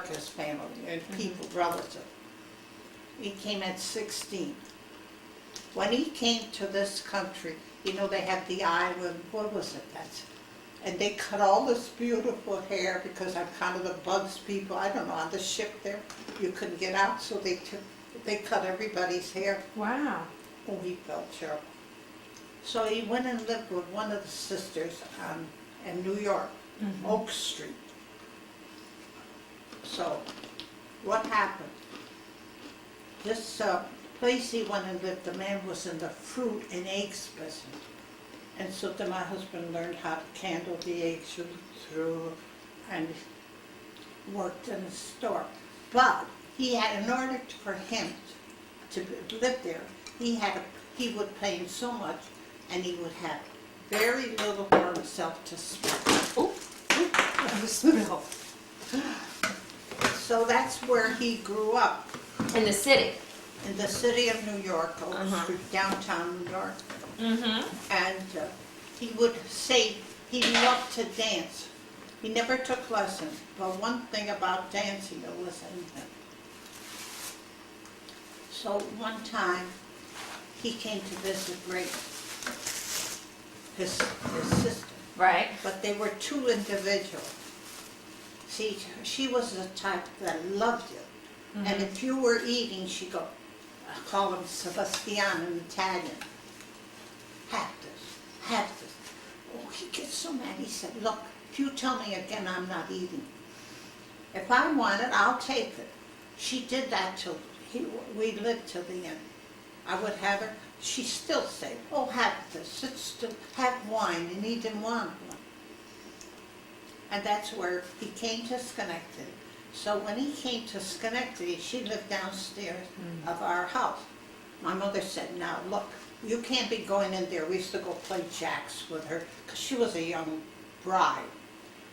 York, his family, and people, relatives. He came at 16. When he came to this country, you know, they have the island, what was it, and they cut all this beautiful hair because I'm kind of the bugs people, I don't know, on the ship there, you couldn't get out, so they cut everybody's hair. Wow. Oh, he felt terrible. So he went and lived with one of the sisters in New York, Oak Street. So, what happened? This place he went and lived, the man was in the fruit and eggs business. And so then my husband learned how to candle the eggs through and worked in the store. But he had, in order for him to live there, he would pay him so much, and he would have very little for himself to spend. The spill. So that's where he grew up, In the city. in the city of New York, Oak Street, downtown New York. And he would say he loved to dance. He never took lessons, but one thing about dancing, listen. So one time, he came to visit Grace, his sister. Right. But they were two individuals. See, she was the type that loved you. And if you were eating, she'd go, I call him Sebastian in Italian. Have this. Oh, he gets so mad. He said, look, if you tell me again I'm not eating. If I want it, I'll take it. She did that till we lived till the end. I would have her. She still say, oh, have this. Sit still. Have wine. And he didn't want one. And that's where he came to Schenectady. So when he came to Schenectady, she lived downstairs of our house. My mother said, now look, you can't be going in there. We used to go play jacks with her because she was a young bride.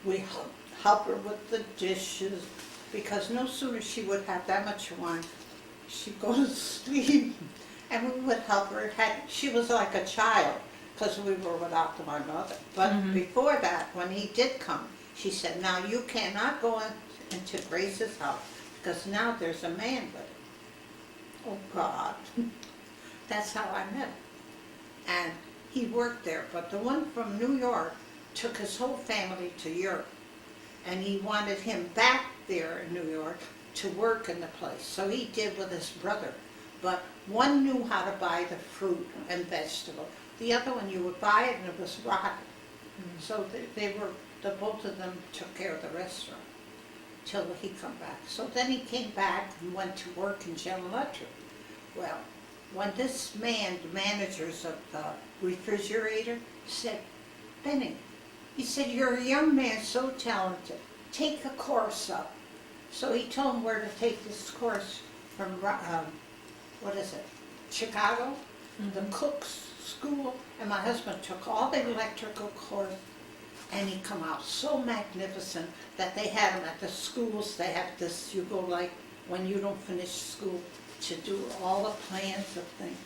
We help her with the dishes because no sooner she would have that much wine, she'd go to sleep. And we would help her. She was like a child because we were without my mother. But before that, when he did come, she said, now you cannot go into Grace's house because now there's a man with her. Oh God. That's how I met him. And he worked there, but the one from New York took his whole family to Europe. And he wanted him back there in New York to work in the place. So he did with his brother. But one knew how to buy the fruit and vegetable. The other one, you would buy it and it was rotten. So the both of them took care of the restaurant till he come back. So then he came back and went to work in General Electric. Well, when this man, the managers of the refrigerator, said, Benny, he said, you're a young man, so talented. Take a course up. So he told him where to take this course from, what is it, Chicago, the cook's school. And my husband took all the electrical course, and he come out so magnificent that they had him at the schools. They have this, you go like, when you don't finish school, to do all the plans of things.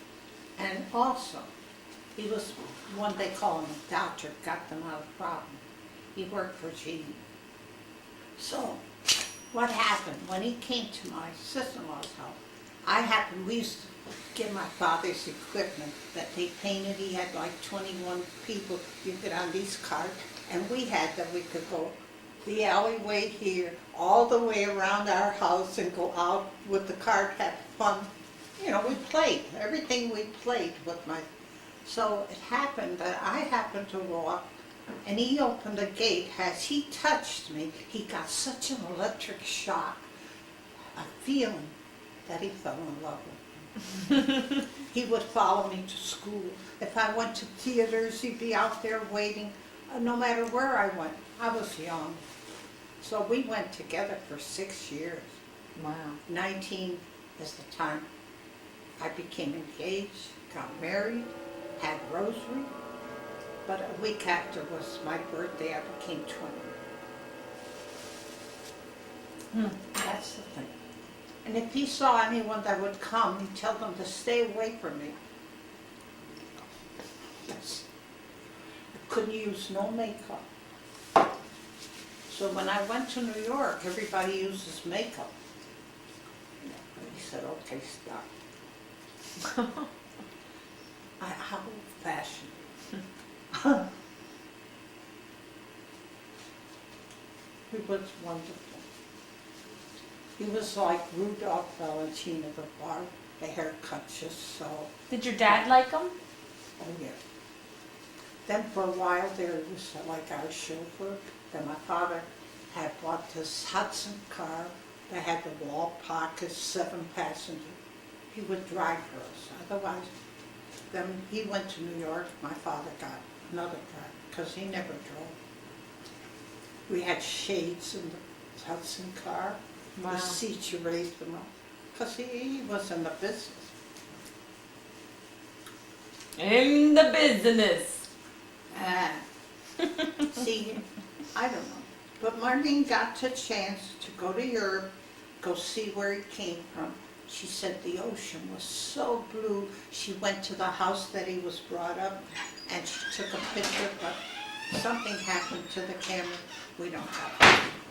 And also, he was one they call him a doctor, got them out of problem. He worked for GE. So, what happened? When he came to my sister-in-law's house, we used to give my father's equipment that they painted. He had like 21 people you get on these carts, and we had that we could go the alleyway here, all the way around our house and go out with the cart, have fun. You know, we played, everything we played with my, so it happened that I happened to walk and he opened the gate. As he touched me, he got such an electric shock, a feeling that he fell in love with me. He would follow me to school. If I went to theaters, he'd be out there waiting. No matter where I went, I was young. So we went together for 6 years. Wow. 19 is the time I became engaged, got married, had rosary. But a week after was my birthday, I became 20. That's the thing. And if he saw anyone that would come, he'd tell them to stay away from me. Yes. I couldn't use no makeup. So when I went to New York, everybody uses makeup. And he said, okay, stop. How old-fashioned. He was wonderful. He was like Rudolph Valentino, the bar, the haircut just so, Did your dad like them? oh yeah. Then for a while there, he was like our chauffeur. Then my father had bought this Hudson car that had the wall pockets, 7 passengers. He would drive for us. Otherwise, then he went to New York. My father got another car because he never drove. We had shades in the Hudson car. Wow. The seats, you raised them up. Because he was in the business. In the business. Ah. See, I don't know. But Marlene got the chance to go to Europe, go see where he came from. She said the ocean was so blue. She went to the house that he was brought up and she took a picture, but something happened to the camera. We don't have it.